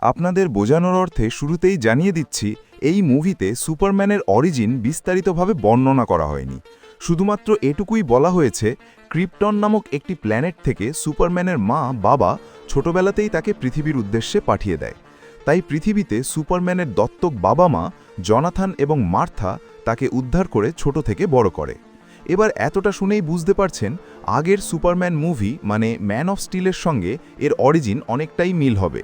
আপনাদের বোঝানোর অর্থে শুরুতেই জানিয়ে দিচ্ছি, এই মুভিতে সুপারম্যানের অরিজিন বিস্তারিতভাবে বর্ণনা করা হয়নি। শুধুমাত্র এটুকুই বলা হয়েছে, ক্রিপ্টন নামক একটি প্ল্যানেট থেকে সুপারম্যানের মা বাবা ছোটবেলাতেই তাকে পৃথিবীর উদ্দেশ্যে পাঠিয়ে দেয়। তাই পৃথিবীতে সুপারম্যানের দত্তক বাবা মা জনাথন এবং মার্থা তাকে উদ্ধার করে ছোট থেকে বড় করে। এবার এতটা শুনেই বুঝতে পারছেন, আগের সুপারম্যান মুভি মানে ম্যান অফ স্টিলের সঙ্গে এর অরিজিন অনেকটাই মিল হবে।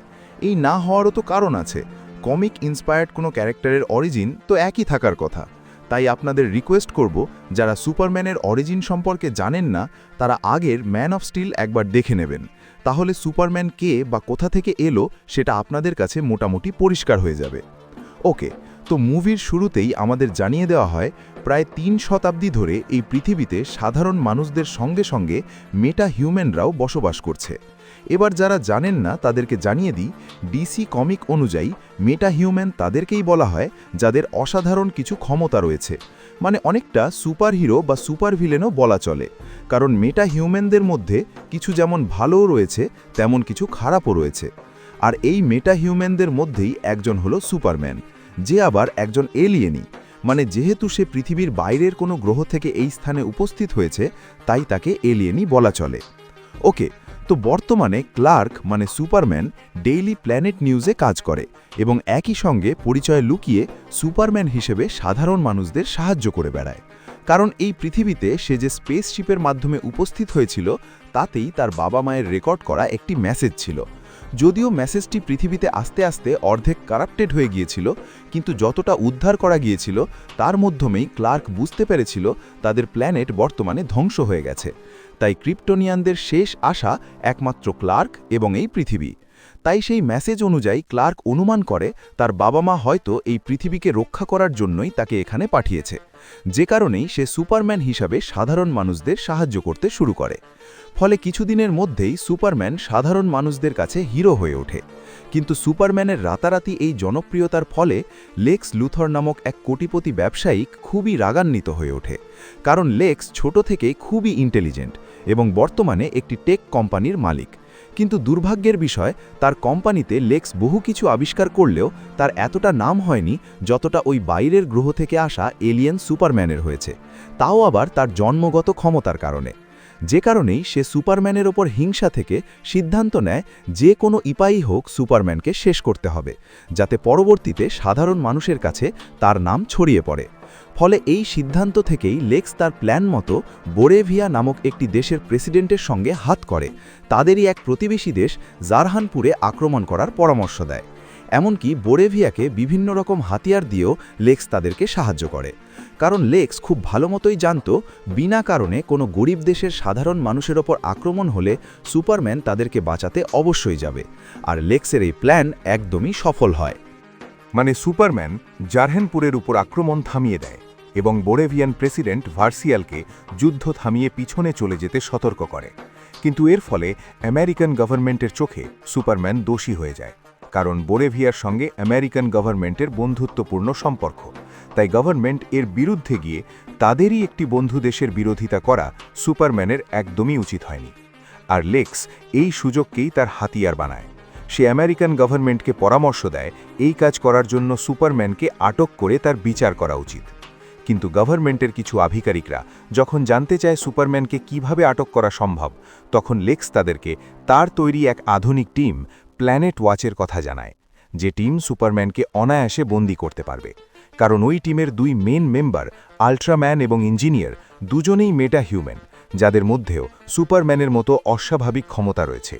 এই না হওয়ারও তো কারণ আছে, কমিক ইন্সপায়ার্ড কোনো ক্যারেক্টারের অরিজিন তো একই থাকার কথা। তাই আপনাদের রিকোয়েস্ট করব, যারা সুপারম্যানের অরিজিন সম্পর্কে জানেন না তারা আগের ম্যান অফ স্টিল একবার দেখে নেবেন। তাহলে সুপারম্যান কে বা কোথা থেকে এলো সেটা আপনাদের কাছে মোটামুটি পরিষ্কার হয়ে যাবে। ওকে, তো মুভির শুরুতেই আমাদের জানিয়ে দেওয়া হয়, প্রায় 3 শতাব্দী ধরে এই পৃথিবীতে সাধারণ মানুষদের সঙ্গে সঙ্গে মেটা হিউম্যানরাও বসবাস করছে। এবার যারা জানেন না তাদেরকে জানিয়ে দিই, ডিসি কমিক অনুযায়ী মেটা হিউম্যান তাদেরকেই বলা হয় যাদের অসাধারণ কিছু ক্ষমতা রয়েছে, মানে অনেকটা সুপারহিরো বা সুপার ভিলেনও বলা চলে। কারণ মেটা হিউম্যানদের মধ্যে কিছু যেমন ভালোও রয়েছে, তেমন কিছু খারাপও রয়েছে। আর এই মেটা হিউম্যানদের মধ্যেই একজন হলো সুপারম্যান, যে আবার একজন এলিয়েনই। মানে যেহেতু সে পৃথিবীর বাইরের কোনো গ্রহ থেকে এই স্থানে উপস্থিত হয়েছে, তাই তাকে এলিয়েনই বলা চলে। ওকে, তো বর্তমানে ক্লার্ক মানে সুপারম্যান ডেইলি প্ল্যানেট নিউজে কাজ করে এবং একই সঙ্গে পরিচয় লুকিয়ে সুপারম্যান হিসেবে সাধারণ মানুষদের সাহায্য করে বেড়ায়। কারণ এই পৃথিবীতে সে যে স্পেসশিপের মাধ্যমে উপস্থিত হয়েছিল, তাতেই তার বাবা মায়ের রেকর্ড করা একটি মেসেজ ছিল। যদিও মেসেজটি পৃথিবীতে আস্তে আস্তে অর্ধেক কারাপ্টেড হয়ে গিয়েছিল, কিন্তু যতটা উদ্ধার করা গিয়েছিল তার মাধ্যমেই ক্লার্ক বুঝতে পেরেছিল তাদের প্ল্যানেট বর্তমানে ধ্বংস হয়ে গেছে। তাই ক্রিপ্টোনিয়ানদের শেষ আশা একমাত্র ক্লার্ক এবং এই পৃথিবী। তাই সেই মেসেজ অনুযায়ী ক্লার্ক অনুমান করে তার বাবা মা হয়তো এই পৃথিবীকে রক্ষা করার জন্যই তাকে এখানে পাঠিয়েছে, যে কারণেই সে সুপারম্যান হিসাবে সাধারণ মানুষদের সাহায্য করতে শুরু করে। ফলে কিছুদিনের মধ্যেই সুপারম্যান সাধারণ মানুষদের কাছে হিরো হয়ে ওঠে। কিন্তু সুপারম্যানের রাতারাতি এই জনপ্রিয়তার ফলে লেক্স লুথর নামক এক কোটিপতি ব্যবসায়ী খুবই রাগান্বিত হয়ে ওঠে। কারণ লেক্স ছোট থেকেই খুবই ইন্টেলিজেন্ট এবং বর্তমানে একটি টেক কোম্পানির মালিক। কিন্তু দুর্ভাগ্যের বিষয়, তার কোম্পানিতে লেক্স বহু কিছু আবিষ্কার করলেও তার এতটা নাম হয়নি যতটা ওই বাইরের গ্রহ থেকে আসা এলিয়েন সুপারম্যানের হয়েছে, তাও আবার তার জন্মগত ক্ষমতার কারণে। যে কারণেই সে সুপারম্যানের ওপর হিংসা থেকে সিদ্ধান্ত নেয় যে কোনো উপায়ই হোক সুপারম্যানকে শেষ করতে হবে, যাতে পরবর্তীতে সাধারণ মানুষের কাছে তার নাম ছড়িয়ে পড়ে। ফলে এই সিদ্ধান্ত থেকেই লেক্স তার প্ল্যান মতো বোরেভিয়া নামক একটি দেশের প্রেসিডেন্টের সঙ্গে হাত করে তাদেরই এক প্রতিবেশী দেশ জারহানপুরে আক্রমণ করার পরামর্শ দেয়। এমনকি বোরেভিয়াকে বিভিন্ন রকম হাতিয়ার দিয়েও লেক্স তাদেরকে সাহায্য করে। কারণ লেক্স খুব ভালো মতোই জানত, বিনা কারণে কোনো গরিব দেশের সাধারণ মানুষের ওপর আক্রমণ হলে সুপারম্যান তাদেরকে বাঁচাতে অবশ্যই যাবে। আর লেক্সের এই প্ল্যান একদমই সফল হয়। মানে সুপারম্যান জারহানপুরের উপর আক্রমণ থামিয়ে দেয় এবং বোরেভিয়ান প্রেসিডেন্ট ভার্সিয়ালকে যুদ্ধ থামিয়ে পিছনে চলে যেতে সতর্ক করে। কিন্তু এর ফলে আমেরিকান গভর্নমেন্টের চোখে সুপারম্যান দোষী হয়ে যায়, কারণ বোরেভিয়ার সঙ্গে আমেরিকান গভর্নমেন্টের বন্ধুত্বপূর্ণ সম্পর্ক। তাই গভর্নমেন্ট এর বিরুদ্ধে গিয়ে তাদেরই একটি বন্ধু দেশের বিরোধিতা করা সুপারম্যানের একদমই উচিত হয়নি। আর লেক্স এই সুযোগকেই তার হাতিয়ার বানায়। সে আমেরিকান গভর্নমেন্টকে পরামর্শ দেয় এই কাজ করার জন্য সুপারম্যানকে আটক করে তার বিচার করা উচিত। কিন্তু গভর্নমেন্টের কিছু আধিকারিকরা যখন জানতে চায় সুপারম্যানকে কিভাবে আটক করা সম্ভব, তখন লেক্স তাদেরকে তার তৈরি এক আধুনিক টিম প্ল্যানেট ওয়াচের কথা জানায়, যে টিম সুপারম্যানকে অনায়াসে বন্দী করতে পারবে। কারণ ওই টিমের 2 মেন মেম্বার আল্ট্রাম্যান এবং ইঞ্জিনিয়ার দুজনেই মেটা হিউম্যান, যাদের মধ্যেও সুপারম্যানের মতো অস্বাভাবিক ক্ষমতা রয়েছে।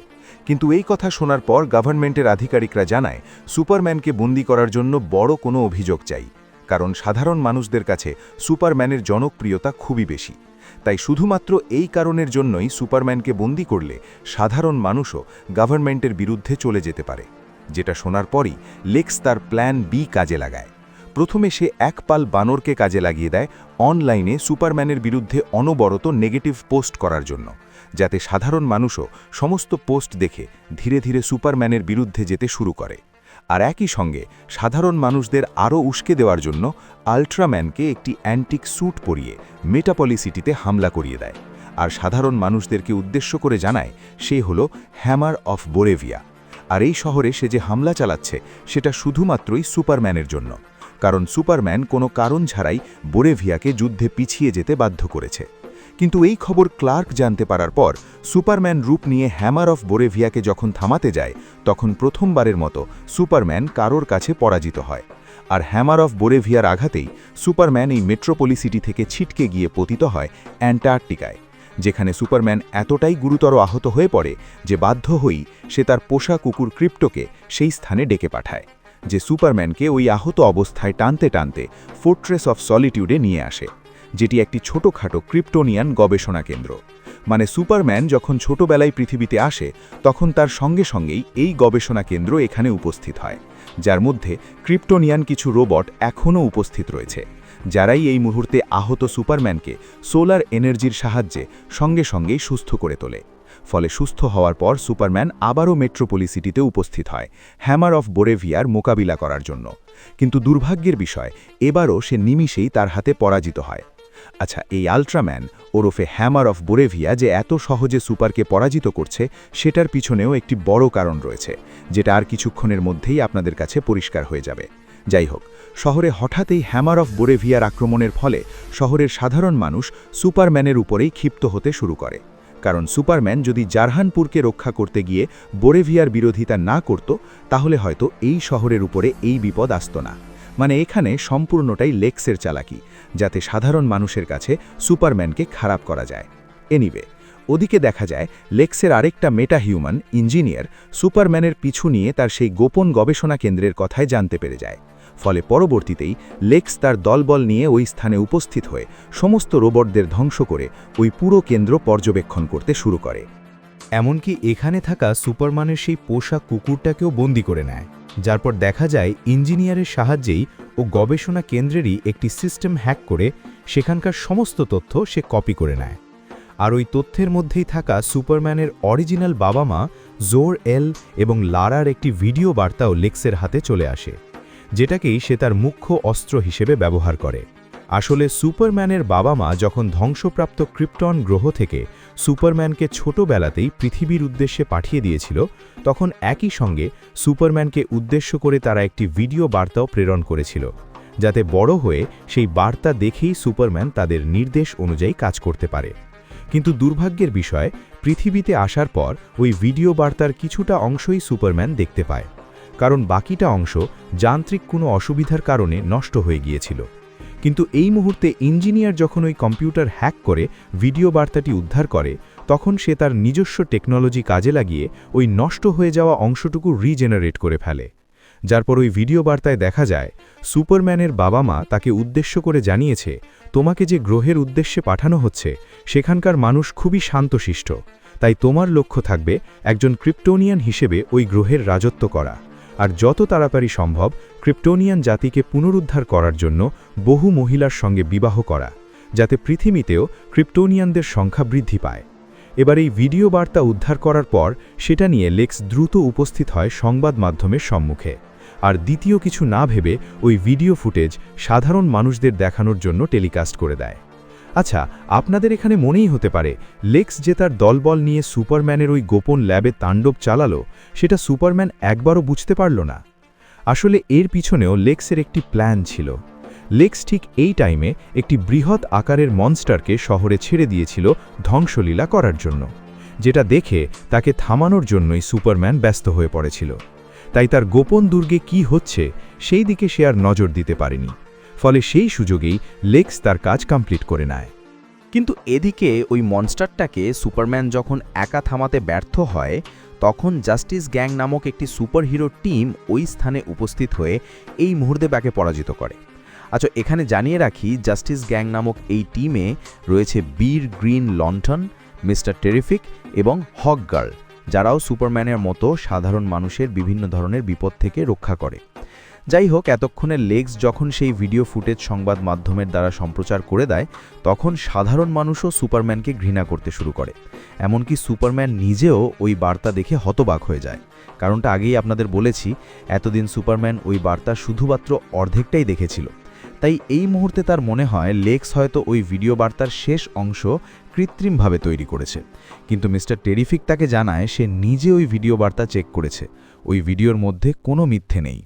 কিন্তু এই কথা শোনার পর গভর্নমেন্টের আধিকারিকরা জানায় সুপারম্যানকে বন্দী করার জন্য বড় কোনো অভিযোগ চাই, কারণ সাধারণ মানুষদের কাছে সুপারম্যানের জনপ্রিয়তা খুবই বেশি। তাই শুধুমাত্র এই কারণের জন্যই সুপারম্যানকে বন্দী করলে সাধারণ মানুষও গভর্নমেন্টের বিরুদ্ধে চলে যেতে পারে। যেটা শোনার পরই লেক্স তার প্ল্যান বি কাজে লাগায়। প্রথমে সে এক পাল বানরকে কাজে লাগিয়ে দেয় অনলাইনে সুপারম্যানের বিরুদ্ধে অনবরত নেগেটিভ পোস্ট করার জন্য, যাতে সাধারণ মানুষও সমস্ত পোস্ট দেখে ধীরে ধীরে সুপারম্যানের বিরুদ্ধে যেতে শুরু করে। আর একই সঙ্গে সাধারণ মানুষদের আরও উস্কে দেওয়ার জন্য আল্ট্রাম্যানকে একটি অ্যান্টিক স্যুট পরিয়ে মেটাপলি সিটিতে হামলা করিয়ে দেয়। আর সাধারণ মানুষদেরকে উদ্দেশ্য করে জানায় সে হলো হ্যামার অফ বোরেভিয়া। আর এই শহরে সে যে হামলা চালাচ্ছে সেটা শুধুমাত্রই সুপারম্যানের জন্য, কারণ সুপারম্যান কোনো কারণ ছাড়াই বোরেভিয়াকে যুদ্ধে পিছিয়ে যেতে বাধ্য করেছে। কিন্তু এই খবর ক্লার্ক জানতে পারার পর সুপারম্যান রূপ নিয়ে হ্যামার অফ বোরেভিয়াকে যখন থামাতে যায়, তখন প্রথমবারের মতো সুপারম্যান কারোর কাছে পরাজিত হয়। আর হ্যামার অফ বোরেভিয়ার আঘাতেই সুপারম্যান এই মেট্রোপলি সিটি থেকে ছিটকে গিয়ে পতিত হয় অ্যান্টার্কটিকায়, যেখানে সুপারম্যান এতটাই গুরুতর আহত হয়ে পড়ে যে বাধ্য হয়েই সে তার পোষা কুকুর ক্রিপ্টোকে সেই স্থানে ডেকে পাঠায়, যে সুপারম্যানকে ওই আহত অবস্থায় টানতে টানতে ফোর্ট্রেস অফ সলিটিউডে নিয়ে আসে, যেটি একটি ছোটোখাটো ক্রিপ্টোনিয়ান গবেষণা কেন্দ্র। মানে সুপারম্যান যখন ছোটবেলায় পৃথিবীতে আসে তখন তার সঙ্গে সঙ্গেই এই গবেষণা কেন্দ্র এখানে উপস্থিত হয়, যার মধ্যে ক্রিপ্টোনিয়ান কিছু রোবট এখনও উপস্থিত রয়েছে, যারাই এই মুহূর্তে আহত সুপারম্যানকে সোলার এনার্জির সাহায্যে সঙ্গে সঙ্গেই সুস্থ করে তোলে। ফলে সুস্থ হওয়ার পর সুপারম্যান আবারও মেট্রোপলি সিটিতে উপস্থিত হয় হ্যামার অফ বোরেভিয়ার মোকাবিলা করার জন্য। কিন্তু দুর্ভাগ্যের বিষয়, এবারও সে নিমিষেই তার হাতে পরাজিত হয়। আচ্ছা, এই আল্ট্রাম্যান ওরফে হ্যামার অফ বোরেভিয়া যে এত সহজে সুপারকে পরাজিত করছে সেটার পিছনেও একটি বড় কারণ রয়েছে, যেটা আর কিছুক্ষণের মধ্যেই আপনাদের কাছে পরিষ্কার হয়ে যাবে। যাই হোক, শহরে হঠাৎই হ্যামার অফ বোরেভিয়ার আক্রমণের ফলে শহরের সাধারণ মানুষ সুপারম্যানের উপরেই ক্ষিপ্ত হতে শুরু করে, কারণ সুপারম্যান যদি জারহানপুরকে রক্ষা করতে গিয়ে বোরেভিয়ার বিরোধিতা না করত, তাহলে হয়তো এই শহরের উপরে এই বিপদ আসত না। মানে এখানে সম্পূর্ণটাই লেক্সের চালাকি, যাতে সাধারণ মানুষের কাছে সুপারম্যানকে খারাপ করা যায়। এনিওয়ে, ওদিকে দেখা যায় লেক্সের আরেকটা মেটা হিউম্যান ইঞ্জিনিয়ার সুপারম্যানের পিছু নিয়ে তার সেই গোপন গবেষণা কেন্দ্রের কথায় জানতে পেরে যায়। ফলে পরবর্তীতেই লেক্স তার দলবল নিয়ে ওই স্থানে উপস্থিত হয়ে সমস্ত রোবটদের ধ্বংস করে ওই পুরো কেন্দ্র পর্যবেক্ষণ করতে শুরু করে। এমনকি এখানে থাকা সুপারম্যানের সেই পোষা কুকুরটাকেও বন্দি করে নেয়, যার পর দেখা যায় ইঞ্জিনিয়ারের সাহায্যেই ও গবেষণা কেন্দ্রেরই একটি সিস্টেম হ্যাক করে সেখানকার সমস্ত তথ্য সে কপি করে নেয়। আর ওই তথ্যের মধ্যেই থাকা সুপারম্যানের অরিজিনাল বাবা মা জোর এল এবং লারার একটি ভিডিও বার্তাও লেক্সের হাতে চলে আসে, যেটাকেই সে তার মুখ্য অস্ত্র হিসেবে ব্যবহার করে। আসলে সুপারম্যানের বাবা মা যখন ধ্বংসপ্রাপ্ত ক্রিপ্টন গ্রহ থেকে সুপারম্যানকে ছোটবেলাতেই পৃথিবীর উদ্দেশ্যে পাঠিয়ে দিয়েছিল, তখন একই সঙ্গে সুপারম্যানকে উদ্দেশ্য করে তারা একটি ভিডিও বার্তাও প্রেরণ করেছিল, যাতে বড় হয়ে সেই বার্তা দেখেই সুপারম্যান তাদের নির্দেশ অনুযায়ী কাজ করতে পারে। কিন্তু দুর্ভাগ্যের বিষয়, পৃথিবীতে আসার পর ওই ভিডিও বার্তার কিছুটা অংশই সুপারম্যান দেখতে পায়, কারণ বাকিটা অংশ যান্ত্রিক কোনো অসুবিধার কারণে নষ্ট হয়ে গিয়েছিল। কিন্তু এই মুহূর্তে ইঞ্জিনিয়ার যখন ওই কম্পিউটার হ্যাক করে ভিডিও বার্তাটি উদ্ধার করে, তখন সে তার নিজস্ব টেকনোলজি কাজে লাগিয়ে ওই নষ্ট হয়ে যাওয়া অংশটুকু রিজেনারেট করে ফেলে। যার পর ওই ভিডিও বার্তায় দেখা যায় সুপারম্যানের বাবা মা তাকে উদ্দেশ্য করে জানিয়েছে, তোমাকে যে গ্রহের উদ্দেশ্যে পাঠানো হচ্ছে সেখানকার মানুষ খুবই শান্তশিষ্ট, তাই তোমার লক্ষ্য থাকবে একজন ক্রিপ্টোনিয়ান হিসেবে ওই গ্রহের রাজত্ব করা, আর যত তাড়াতাড়ি সম্ভব ক্রিপ্টোনিয়ান জাতিকে পুনরুদ্ধার করার জন্য বহু মহিলার সঙ্গে বিবাহ করা, যাতে পৃথিবীতেও ক্রিপ্টোনিয়ানদের সংখ্যা বৃদ্ধি পায়। এবার এই ভিডিও বার্তা উদ্ধার করার পর সেটা নিয়ে লেক্স দ্রুত উপস্থিত হয় সংবাদ মাধ্যমের সম্মুখে, আর দ্বিতীয় কিছু না ভেবে ওই ভিডিও ফুটেজ সাধারণ মানুষদের দেখানোর জন্য টেলিকাস্ট করে দেয়। আচ্ছা, আপনাদের এখানে মনেই হতে পারে লেক্স যে তার দলবল নিয়ে সুপারম্যানের ওই গোপন ল্যাবে তাণ্ডব চালালো, সেটা সুপারম্যান একবারও বুঝতে পারল না। আসলে এর পিছনেও লেক্সের একটি প্ল্যান ছিল। লেক্স ঠিক এই টাইমে একটি বৃহৎ আকারের মনস্টারকে শহরে ছেড়ে দিয়েছিল ধ্বংসলীলা করার জন্য, যেটা দেখে তাকে থামানোর জন্যই সুপারম্যান ব্যস্ত হয়ে পড়েছিল। তাই তার গোপন দুর্গে কি হচ্ছে সেই দিকে সে আর নজর দিতে পারেনি, ফলে সেই সুযোগেই লেক্স তার কাজ কমপ্লিট করে নেয়। কিন্তু এদিকে ওই মনস্টারটাকে সুপারম্যান যখন একা থামাতে ব্যর্থ হয়, তখন জাস্টিস গ্যাং নামক একটি সুপারহিরো টিম ওই স্থানে উপস্থিত হয়ে এই মুহূর্তে তাকে পরাজিত করে। আচ্ছা, এখানে জানিয়ে রাখি, জাস্টিস গ্যাং নামক এই টিমে রয়েছে বীর গ্রিন লন্ঠন, মিস্টার টেরিফিক এবং হক গার্ল, যারাও সুপারম্যানের মতো সাধারণ মানুষের বিভিন্ন ধরনের বিপদ থেকে রক্ষা করে। যাই হোক, এতক্ষণে লেক্স যখন সেই ভিডিও ফুটেজ সংবাদ মাধ্যমের দ্বারা সম্প্রচার করে দেয়, তখন সাধারণ মানুষও সুপারম্যানকে ঘৃণা করতে শুরু করে। এমনকি সুপারম্যান নিজেও ওই বার্তা দেখে হতবাক হয়ে যায়। কারণটা আগেই আপনাদের বলেছি, এতদিন সুপারম্যান ওই বার্তা শুধুমাত্র অর্ধেকটাই দেখেছিল। তাই এই মুহূর্তে তার মনে হয় লেক্স হয়তো ওই ভিডিও বার্তার শেষ অংশ কৃত্রিমভাবে তৈরি করেছে। কিন্তু মিস্টার টেরিফিক তাকে জানায় সে নিজে ওই ভিডিও বার্তা চেক করেছে। ওই ভিডিওর মধ্যে কোনো মিথ্যে নেই।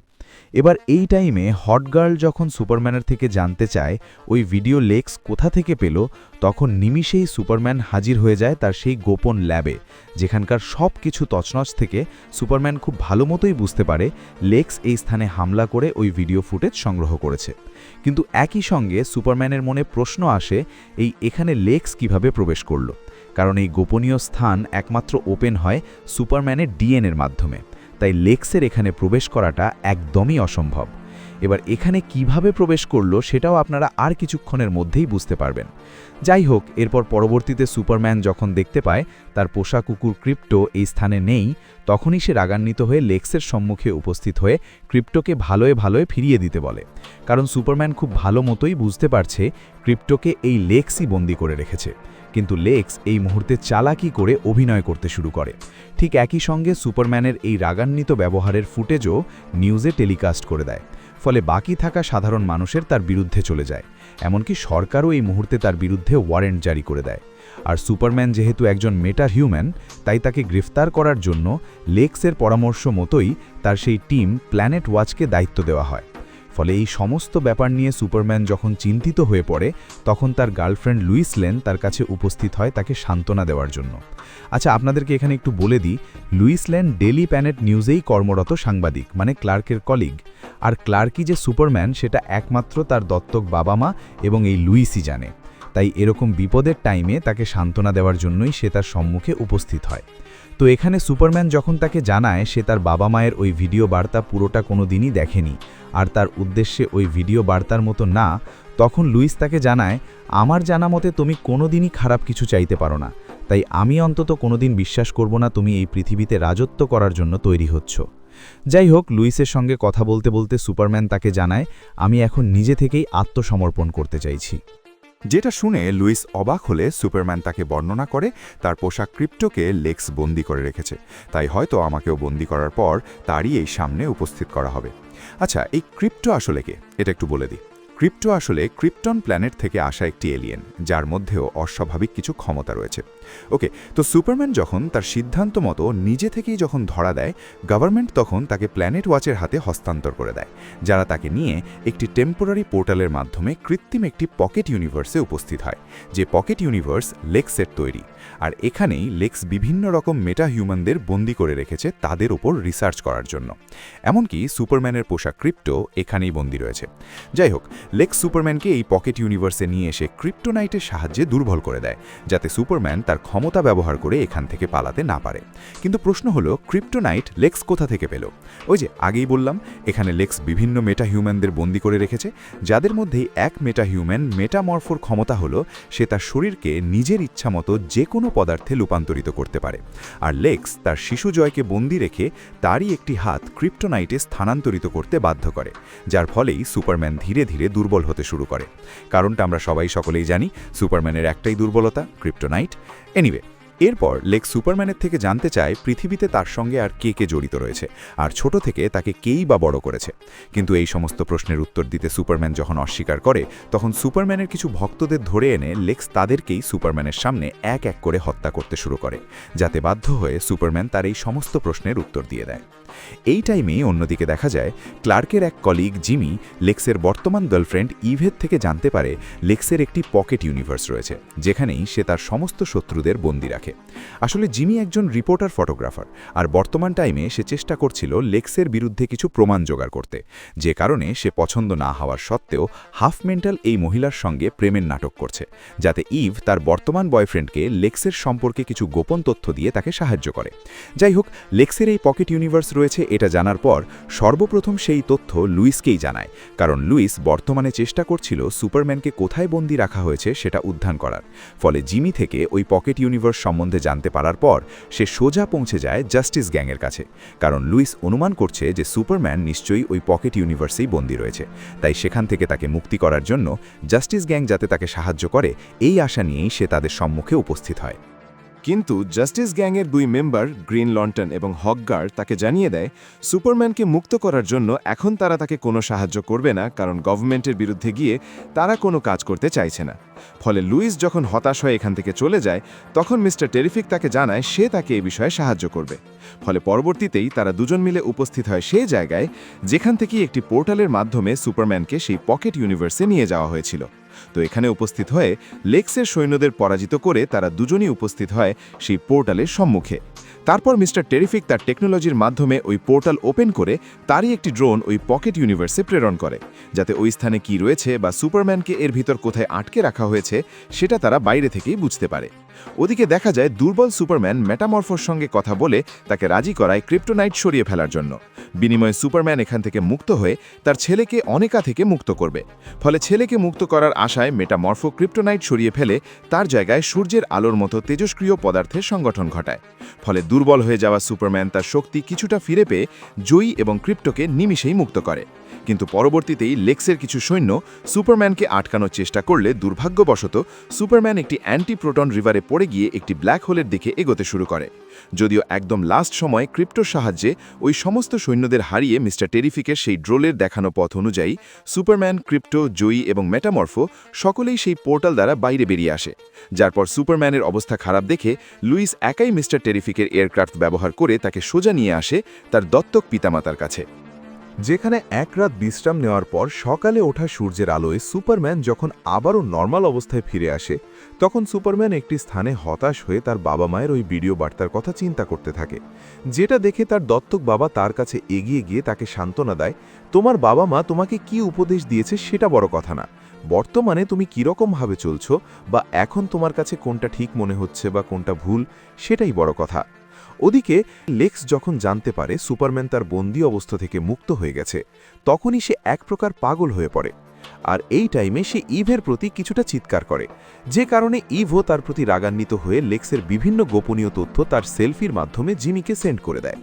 এবার এই টাইমে হট গার্ল যখন সুপারম্যানের থেকে জানতে চায় ওই ভিডিও লেক্স কোথা থেকে পেল, তখন নিমিষেই সুপারম্যান হাজির হয়ে যায় তার সেই গোপন ল্যাবে, যেখানকার সব কিছু তছনছ থেকে সুপারম্যান খুব ভালো মতোই বুঝতে পারে লেক্স এই স্থানে হামলা করে ওই ভিডিও ফুটেজ সংগ্রহ করেছে। কিন্তু একই সঙ্গে সুপারম্যানের মনে প্রশ্ন আসে এখানে লেক্স কিভাবে প্রবেশ করল, কারণ এই গোপনীয় স্থান একমাত্র ওপেন হয় সুপারম্যানের ডিএনএর মাধ্যমে। তাই লেক্সের এখানে প্রবেশ করাটা একদমই অসম্ভব। এবার এখানে কিভাবে প্রবেশ করলো সেটাও আপনারা আর কিছুক্ষণের মধ্যেই বুঝতে পারবেন। যাই হোক, এরপর পরবর্তীতে সুপারম্যান যখন দেখতে পায় তার পোষা কুকুর ক্রিপ্টো এই স্থানে নেই, তখনই সে রাগান্বিত হয়ে লেক্সের সম্মুখে উপস্থিত হয়ে ক্রিপ্টোকে ভালোয় ভালোয় ফিরিয়ে দিতে বলে, কারণ সুপারম্যান খুব ভালো মতোই বুঝতে পারছে ক্রিপ্টোকে এই লেক্সই বন্দী করে রেখেছে। কিন্তু লেক্স এই মুহূর্তে চালাকি করে অভিনয় করতে শুরু করে। ঠিক একই সঙ্গে সুপারম্যানের এই রাগান্বিত ব্যবহারের ফুটেজও নিউজে টেলিকাস্ট করে দেয়, ফলে বাকি থাকা সাধারণ মানুষের তার বিরুদ্ধে চলে যায়। এমনকি সরকারও এই মুহূর্তে তার বিরুদ্ধে ওয়ারেন্ট জারি করে দেয়। আর সুপারম্যান যেহেতু একজন মেটা হিউম্যান, তাই তাকে গ্রেফতার করার জন্য লেক্সের পরামর্শ মতোই তার সেই টিম প্ল্যানেট ওয়াচকে দায়িত্ব দেওয়া হয়। ফলে এই সমস্ত ব্যাপার নিয়ে সুপারম্যান যখন চিন্তিত হয়ে পড়ে, তখন তার গার্লফ্রেন্ড লুইস লেন তার কাছে উপস্থিত হয় তাকে সান্ত্বনা দেওয়ার জন্য। আচ্ছা, আপনাদেরকে এখানে একটু বলে দিই, লুইস লেন ডেলি প্ল্যানেট নিউজেই কর্মরত সাংবাদিক, মানে ক্লার্কের কলিগ। আর ক্লার্কই যে সুপারম্যান সেটা একমাত্র তার দত্তক বাবা মা এবং এই লুইসই জানে। তাই এরকম বিপদের টাইমে তাকে সান্ত্বনা দেওয়ার জন্যই সে তার সম্মুখে উপস্থিত হয়। তো এখানে সুপারম্যান যখন তাকে জানায় সে তার বাবা মায়ের ওই ভিডিও বার্তা পুরোটা কোনো দিনই দেখেনি, আর তার উদ্দেশ্যে ওই ভিডিও বার্তার মতো না, তখন লুইস তাকে জানায়, আমার জানা মতে তুমি কোনো দিনই খারাপ কিছু চাইতে পারো না, তাই আমি অন্তত কোনোদিন বিশ্বাস করব না তুমি এই পৃথিবীতে রাজত্ব করার জন্য তৈরি হচ্ছ। যাই হোক, লুইসের সঙ্গে কথা বলতে বলতে সুপারম্যান তাকে জানায়, আমি এখন নিজে থেকেই আত্মসমর্পণ করতে চাইছি। যেটা শুনে লুইস অবাক হলে সুপারম্যান তাকে বর্ণনা করে তার পোষা ক্রিপ্টোকে লেক্স বন্দি করে রেখেছে, তাই হয়তো আমাকেও বন্দি করার পর তারই এই সামনে উপস্থিত করা হবে। আচ্ছা, এই ক্রিপ্টো আসলে কে, এটা একটু বলে দিই। ক্রিপ্টো আসলে ক্রিপ্টন প্ল্যানেট থেকে আসা একটি এলিয়েন, যার মধ্যেও অস্বাভাবিক কিছু ক্ষমতা রয়েছে। ওকে, তো সুপারম্যান যখন তার সিদ্ধান্ত মতো নিজে থেকেই যখন ধরা দেয়, গভর্নমেন্ট তখন তাকে প্ল্যানেট ওয়াচের হাতে হস্তান্তর করে দেয়, যারা তাকে নিয়ে একটি টেম্পোরারি পোর্টালের মাধ্যমে কৃত্রিম একটি পকেট ইউনিভার্সে উপস্থিত হয়, যে পকেট ইউনিভার্স লেক্সের তৈরি। আর এখানেই লেক্স বিভিন্ন রকম মেটা হিউম্যানদের বন্দি করে রেখেছে তাদের ওপর রিসার্চ করার জন্য। এমনকি সুপারম্যানের পোষা ক্রিপ্টো এখানেই বন্দি রয়েছে। যাই হোক, লেক্স সুপারম্যানকে এই পকেট ইউনিভার্সে নিয়ে এসে ক্রিপ্টোনাইটের সাহায্যে দুর্বল করে দেয়, যাতে সুপারম্যান তার ক্ষমতা ব্যবহার করে এখান থেকে পালাতে না পারে। কিন্তু প্রশ্ন হলো, ক্রিপ্টোনাইট লেক্স কোথা থেকে পেল? ওই যে আগেই বললাম, এখানে লেক্স বিভিন্ন মেটা হিউম্যানদের বন্দি করে রেখেছে, যাদের মধ্যেই এক মেটা হিউম্যান মেটামরফোর ক্ষমতা হলো সে তার শরীরকে নিজের ইচ্ছামতো যে কোনো পদার্থে রূপান্তরিত করতে পারে। আর লেক্স তার শিশু জয়কে বন্দি রেখে তারই একটি হাত ক্রিপ্টোনাইটে স্থানান্তরিত করতে বাধ্য করে, যার ফলেই সুপারম্যান ধীরে ধীরে দুর্বল হতে শুরু করে। কারণটা আমরা সকলেই জানি, সুপারম্যানের একটাই দুর্বলতা, ক্রিপ্টোনাইট। এনিওয়ে, এরপর লেক্স সুপারম্যানের থেকে জানতে চায় পৃথিবীতে তার সঙ্গে আর কে কে জড়িত রয়েছে, আর ছোট থেকে তাকে কেই বা বড় করেছে। কিন্তু এই সমস্ত প্রশ্নের উত্তর দিতে সুপারম্যান যখন অস্বীকার করে, তখন সুপারম্যানের কিছু ভক্তদের ধরে এনে লেক্স তাদেরকেই সুপারম্যানের সামনে এক এক করে হত্যা করতে শুরু করে, যাতে বাধ্য হয়ে সুপারম্যান তার এই সমস্ত প্রশ্নের উত্তর দিয়ে দেয়। এই টাইমে অন্যদিকে দেখা যায় ক্লার্কের এক কলিগ জিমি লেক্সের বর্তমান গার্লফ্রেন্ড ইভের থেকে জানতে পারে লেক্সের একটি পকেট ইউনিভার্স রয়েছে, যেখানেই সে তার সমস্ত শত্রুদের বন্দি রাখে। আসলে জিমি একজন রিপোর্টার ফটোগ্রাফার, আর বর্তমান টাইমে সে চেষ্টা করছিল লেক্সের বিরুদ্ধে কিছু প্রমাণ জোগাড় করতে, যে কারণে সে পছন্দ না হওয়ার সত্ত্বেও হাফ মেন্টাল এই মহিলার সঙ্গে প্রেমের নাটক করছে, যাতে ইভ তার বর্তমান বয়ফ্রেন্ডকে লেক্সের সম্পর্কে কিছু গোপন তথ্য দিয়ে তাকে সাহায্য করে। যাই হোক, লেক্সের এই পকেট ইউনিভার্স রয়েছে এটা জানার পর সর্বপ্রথম সেই তথ্য লুইসকেই জানায়, কারণ লুইস বর্তমানে চেষ্টা করছিল সুপারম্যানকে কোথায় বন্দি রাখা হয়েছে সেটা উদ্ধার করার। ফলে জিমি থেকে ওই পকেট ইউনিভার্স সম্বন্ধে জানতে পারার পর সে সোজা পৌঁছে যায় জাস্টিস গ্যাংয়ের কাছে, কারণ লুইস অনুমান করছে যে সুপারম্যান নিশ্চয়ই ওই পকেট ইউনিভার্সেই বন্দি রয়েছে। তাই সেখান থেকে তাকে মুক্তি করার জন্য জাস্টিস গ্যাং যাতে তাকে সাহায্য করে, এই আশা নিয়েই সে তাদের সম্মুখে উপস্থিত হয়। কিন্তু জাস্টিস গ্যাংয়ের 2 মেম্বার গ্রিন লন্টন এবং হকগার্ড তাকে জানিয়ে দেয় সুপারম্যানকে মুক্ত করার জন্য এখন তারা তাকে কোনো সাহায্য করবে না, কারণ গভর্নমেন্টের বিরুদ্ধে গিয়ে তারা কোনো কাজ করতে চাইছে না। ফলে লুইস যখন হতাশ হয়ে এখান থেকে চলে যায়, তখন মিস্টার টেরিফিক তাকে জানায় সে তাকে এই বিষয়ে সাহায্য করবে। ফলে পরবর্তীতেই তারা দুজন মিলে উপস্থিত হয় সেই জায়গায় যেখান থেকে একটি পোর্টালের মাধ্যমে সুপারম্যানকে সেই পকেট ইউনিভার্সে নিয়ে যাওয়া হয়েছিল। তো এখানে উপস্থিত হয়ে লেক্সের সৈন্যদের পরাজিত করে তারা দুজনই উপস্থিত হয় সেই পোর্টালের সম্মুখে। তারপর মিস্টার টেরিফিক তার টেকনোলজির মাধ্যমে ওই পোর্টাল ওপেন করে তারই একটি ড্রোন ওই পকেট ইউনিভার্সে প্রেরণ করে, যাতে ওই স্থানে কি রয়েছে বা সুপারম্যানকে এর ভিতর কোথায় আটকে রাখা হয়েছে সেটা তারা বাইরে থেকেই বুঝতে পারে। ওদিকে দেখা যায় দুর্বল সুপারম্যান মেটামরফোর সঙ্গে কথা বলে তাকে রাজি করায় ক্রিপ্টোনাইট সরিয়ে ফেলার জন্য। বিনিময়ে সুপারম্যান এখান থেকে মুক্ত হয়ে তার ছেলেকে অনেকা থেকে মুক্ত করবে। ফলে ছেলেকে মুক্ত করার আশায় মেটামরফো ক্রিপ্টোনাইট সরিয়ে ফেলে তার জায়গায় সূর্যের আলোর মতো তেজস্ক্রিয় পদার্থের সংগঠন ঘটায়। ফলে দুর্বল হয়ে যাওয়া সুপারম্যান তার শক্তি কিছুটা ফিরে পেয়ে জয়ী এবং ক্রিপ্টোকে নিমিষেই মুক্ত করে। কিন্তু পরবর্তীতেই লেক্সের কিছু সৈন্য সুপারম্যানকে আটকানোর চেষ্টা করলে দুর্ভাগ্যবশত সুপারম্যান একটি অ্যান্টি প্রোটন রিভারে পড়ে গিয়ে একটি ব্ল্যাক হোলের দিকে এগোতে শুরু করে। যদিও একদম লাস্ট সময় ক্রিপ্টোর সাহায্যে ওই সমস্ত সৈন্যদের হারিয়ে মিস্টার টেরিফিকের সেই ড্রোলের দেখানো পথ অনুযায়ী সুপারম্যান, ক্রিপ্টো, জয়ী এবং মেটামরফো সকলেই সেই পোর্টাল দ্বারা বাইরে বেরিয়ে আসে। যার পর সুপারম্যানের অবস্থা খারাপ দেখে লুইস একাই মিস্টার টেরিফিকের এয়ারক্রাফট ব্যবহার করে তাকে সোজা নিয়ে আসে তার দত্তক পিতামাতার কাছে। যেখানে এক রাত বিশ্রাম নেওয়ার পর সকালে ওঠা সূর্যের আলোয় সুপারম্যান যখন আবারও নর্মাল অবস্থায় ফিরে আসে, তখন সুপারম্যান একটি স্থানে হতাশ হয়ে তার বাবা মায়ের ওই ভিডিও বার্তার কথা চিন্তা করতে থাকে, যেটা দেখে তার দত্তক বাবা তার কাছে এগিয়ে গিয়ে তাকে সান্ত্বনা দেয়, তোমার বাবা মা তোমাকে কি উপদেশ দিয়েছে সেটা বড় কথা না, বর্তমানে তুমি কীরকমভাবে চলছো বা এখন তোমার কাছে কোনটা ঠিক মনে হচ্ছে বা কোনটা ভুল সেটাই বড় কথা। ওদিকে লেক্স যখন জানতে পারে সুপারম্যান তার বন্দি অবস্থা থেকে মুক্ত হয়ে গেছে, তখনই সে এক প্রকার পাগল হয়ে পড়ে। আর এই টাইমে সে ইভের প্রতি কিছুটা চিৎকার করে, যে কারণে ইভও তার প্রতি রাগান্বিত হয়ে লেক্সের বিভিন্ন গোপনীয় তথ্য তার সেলফির মাধ্যমে জিমিকে সেন্ড করে দেয়।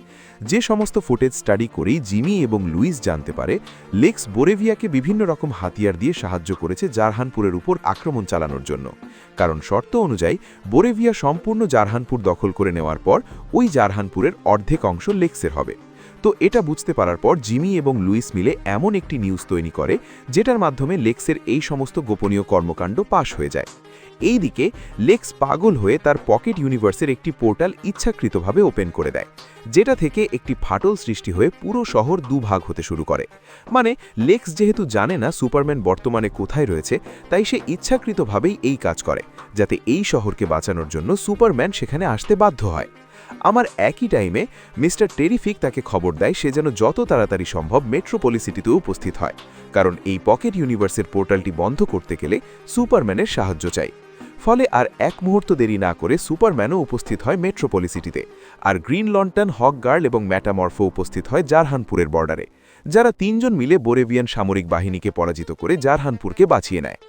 যে সমস্ত ফুটেজ স্টাডি করেই জিমি এবং লুইস জানতে পারে লেক্স বোরেভিয়াকে বিভিন্ন রকম হাতিয়ার দিয়ে সাহায্য করেছে জারহানপুরের উপর আক্রমণ চালানোর জন্য, কারণ শর্ত অনুযায়ী বোরেভিয়া সম্পূর্ণ জারহানপুর দখল করে নেওয়ার পর ওই জারহানপুরের অর্ধেক অংশ লেক্সের হবে। তো এটা বুঝতে পারার পর জিমি এবং লুইস মিলে এমন একটি নিউজ তৈরি করে যেটার মাধ্যমে লেক্সের এই সমস্ত গোপনীয় কর্মকাণ্ড পাশ হয়ে যায়। এইদিকে লেক্স পাগল হয়ে তার পকেট ইউনিভার্সের একটি পোর্টাল ইচ্ছাকৃতভাবে ওপেন করে দেয়, যেটা থেকে একটি ফাটল সৃষ্টি হয়ে পুরো শহর দুভাগ হতে শুরু করে। মানে লেক্স যেহেতু জানে না সুপারম্যান বর্তমানে কোথায় রয়েছে, তাই সে ইচ্ছাকৃতভাবেই এই কাজ করে যাতে এই শহরকে বাঁচানোর জন্য সুপারম্যান সেখানে আসতে বাধ্য হয়। আমার একই টাইমে মিস্টার টেরিফিক তাকে খবর দেয় সে যেন যত তাড়াতাড়ি সম্ভব মেট্রোপলিস সিটিতে উপস্থিত হয়, কারণ এই পকেট ইউনিভার্সের পোর্টালটি বন্ধ করতে গেলে সুপারম্যানের সাহায্য চাই। ফলে আর এক মুহূর্ত দেরি না করে সুপারম্যানও উপস্থিত হয় মেট্রোপলিস সিটিতে, আর গ্রিন লন্টন, হকগার্ল এবং ম্যাটামরফো উপস্থিত হয় জারহানপুরের বর্ডারে, যারা তিনজন মিলে বোরেভিয়ান সামরিক বাহিনীকে পরাজিত করে জারহানপুরকে বাঁচিয়ে নেয়।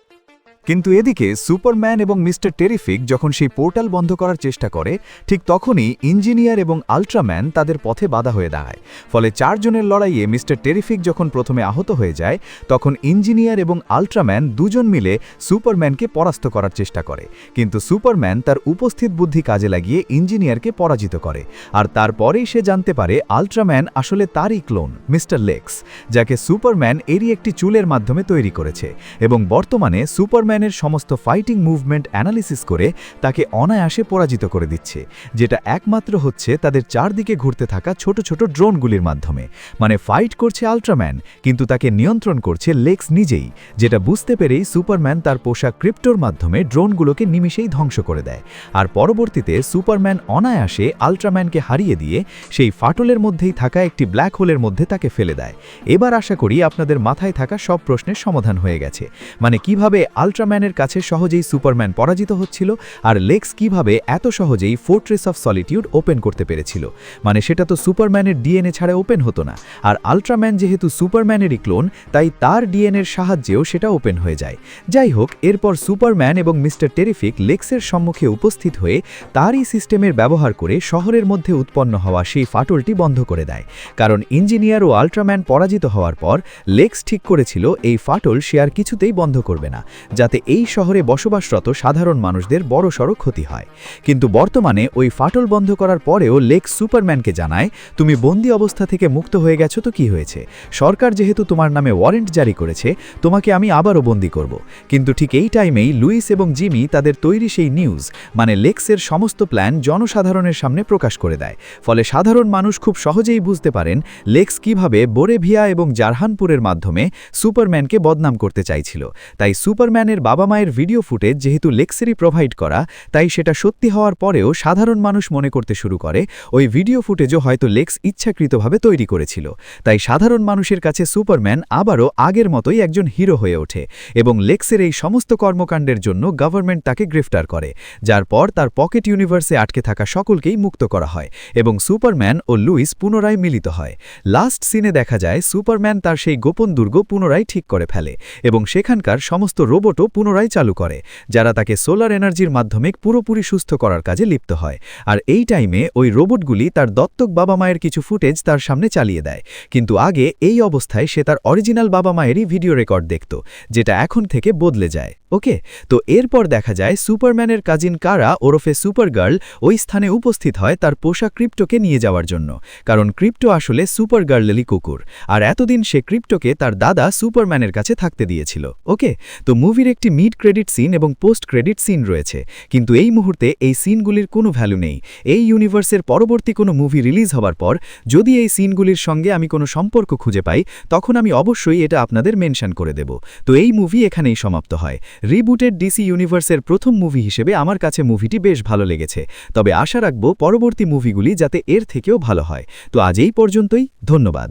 কিন্তু এদিকে সুপারম্যান এবং মিস্টার টেরিফিক যখন সেই পোর্টাল বন্ধ করার চেষ্টা করে, ঠিক তখনই ইঞ্জিনিয়ার এবং আল্ট্রাম্যান তাদের পথে বাধা হয়ে দাঁড়ায়। ফলে চারজনের লড়াইয়ে মিস্টার টেরিফিক যখন প্রথমে আহত হয়ে যায়, তখন ইঞ্জিনিয়ার এবং আল্ট্রাম্যান দুজন মিলে সুপারম্যানকে পরাস্ত করার চেষ্টা করে, কিন্তু সুপারম্যান তার উপস্থিত বুদ্ধি কাজে লাগিয়ে ইঞ্জিনিয়ারকে পরাজিত করে। আর তারপরেই সে জানতে পারে আল্ট্রাম্যান আসলে তারই ক্লোন মিস্টার লেক্স, যাকে সুপারম্যান এরই একটি চুলের মাধ্যমে তৈরি করেছে, এবং বর্তমানে সুপারম্যানের সমস্ত ফাইটিং মুভমেন্ট অ্যানালিসিস করে তাকে অনায়াসে পরাজিত করে দিচ্ছে, যেটা একমাত্র হচ্ছে তাদের চারদিকে ঘুরতে থাকা ছোট ছোট ড্রোনগুলির মাধ্যমে। মানে ফাইট করছে আল্ট্রাম্যান, কিন্তু তাকে নিয়ন্ত্রণ করছে লেক্স নিজেই, যেটা বুঝতে পেরেই সুপারম্যান তার পোশাক ক্রিপ্টোর মাধ্যমে ড্রোনগুলোকে নিমিষেই ধ্বংস করে দেয়। আর পরবর্তীতে সুপারম্যান অনায়াসে আল্ট্রাম্যানকে হারিয়ে দিয়ে সেই ফাটলের মধ্যেই থাকা একটি ব্ল্যাক হোলের মধ্যে তাকে ফেলে দেয়। এবার আশা করি আপনাদের মাথায় থাকা সব প্রশ্নের সমাধান হয়ে গেছে, মানে কিভাবে আল্ট্রাম্যানের কাছে সহজেই সুপারম্যান পরাজিত হচ্ছিল, আর লেক্স কিভাবে এত সহজেই ফোর্ট্রেস অফ সলিটিউড ওপেন করতে পেরেছিল। মানে সেটা তো সুপারম্যানের ডিএনএ ছাড়া ওপেন হতো না, আর আল্ট্রাম্যান যেহেতু সুপারম্যানেরই ক্লোন, তাই তার ডিএনএর সাহায্যেও সেটা ওপেন হয়ে যায়। যাই হোক, এরপর সুপারম্যান এবং মিস্টার টেরিফিক লেক্সের সম্মুখে উপস্থিত হয়ে তারই সিস্টেমের ব্যবহার করে শহরের মধ্যে উৎপন্ন হওয়া সেই ফাটলটি বন্ধ করে দেয়, কারণ ইঞ্জিনিয়ার ও আল্ট্রাম্যান পরাজিত হওয়ার পর লেক্স ঠিক করেছিল এই ফাটল সে আর কিছুতেই বন্ধ করবে না, যাতে তাতে এই শহরে বসবাসরত সাধারণ মানুষদের বড়সড় ক্ষতি হয়। কিন্তু বর্তমানে ওই ফাটল বন্ধ করার পরেও লেক্স সুপারম্যানকে জানায়, তুমি বন্দি অবস্থা থেকে মুক্ত হয়ে গেছো তো কি হয়েছে, সরকার যেহেতু তোমার নামে ওয়ারেন্ট জারি করেছে, তোমাকে আমি আবারও বন্দি করব। কিন্তু ঠিক এই টাইমেই লুইস এবং জিমি তাদের তৈরি সেই নিউজ মানে লেক্সের সমস্ত প্ল্যান জনসাধারণের সামনে প্রকাশ করে দেয়। ফলে সাধারণ মানুষ খুব সহজেই বুঝতে পারেন লেক্স কিভাবে বোরেভিয়া এবং জারহানপুরের মাধ্যমে সুপারম্যানকে বদনাম করতে চাইছিল। তাই সুপারম্যানের বাবা মায়ের ভিডিও ফুটেজ যেহেতু লেক্সেরই প্রোভাইড করা, তাই সেটা সত্যি হওয়ার পরেও সাধারণ মানুষ মনে করতে শুরু করে ওই ভিডিও ফুটেজও হয়তো লেক্স ইচ্ছাকৃতভাবে তৈরি করেছিল। তাই সাধারণ মানুষের কাছে সুপারম্যান আবারও আগের মতোই একজন হিরো হয়ে ওঠে এবং লেক্সের এই সমস্ত কর্মকাণ্ডের জন্য গভর্নমেন্ট তাকে গ্রেফতার করে, যার পর তার পকেট ইউনিভার্সে আটকে থাকা সকলকেই মুক্ত করা হয় এবং সুপারম্যান ও লুইস পুনরায় মিলিত হয়। লাস্ট সিনে দেখা যায় সুপারম্যান তার সেই গোপন দুর্গ পুনরায় ঠিক করে ফেলে এবং সেখানকার সমস্ত রোবটও পুনরায় চালু করে, যারা তাকে সোলার এনার্জির মাধ্যমে পুরোপুরি সুস্থ করার কাজে লিপ্ত হয়। আর এই টাইমে ওই রোবটগুলি তার দত্তক বাবা মায়ের কিছু ফুটেজ তার সামনে চালিয়ে দেয়। কিন্তু আগে এই অবস্থায় সে তার অরিজিনাল বাবা মায়েরই ভিডিও রেকর্ড দেখত, যেটা এখন থেকে বদলে যায়। ওকে, তো এরপর দেখা যায় সুপারম্যানের কাজিন কারা ওরফে সুপারগার্ল ওই স্থানে উপস্থিত হয় তার পোষা ক্রিপ্টোকে নিয়ে যাওয়ার জন্য, কারণ ক্রিপ্টো আসলে সুপারগার্লেরই কুকুর, আর এতদিন সে ক্রিপ্টোকে তার দাদা সুপারম্যানের কাছে থাকতে দিয়েছিল। ওকে, তো মুভির একটি মিড ক্রেডিট সিন এবং পোস্ট ক্রেডিট সিন রয়েছে, কিন্তু এই মুহূর্তে এই সিনগুলির কোনো ভ্যালু নেই। এই ইউনিভার্সের পরবর্তী কোনো মুভি রিলিজ হওয়ার পর যদি এই সিনগুলির সঙ্গে আমি কোনো সম্পর্ক খুঁজে পাই, তখন আমি অবশ্যই এটা আপনাদের মেনশন করে দেব। তো এই মুভি এখানেই সমাপ্ত হয়। রিবুটেড ডিসি ইউনিভার্সের প্রথম মুভি হিসেবে আমার কাছে মুভিটি বেশ ভালো লেগেছে, তবে আশা রাখব পরবর্তী মুভিগুলি যাতে এর থেকেও ভালো হয়। তো আজ এই পর্যন্তই, ধন্যবাদ।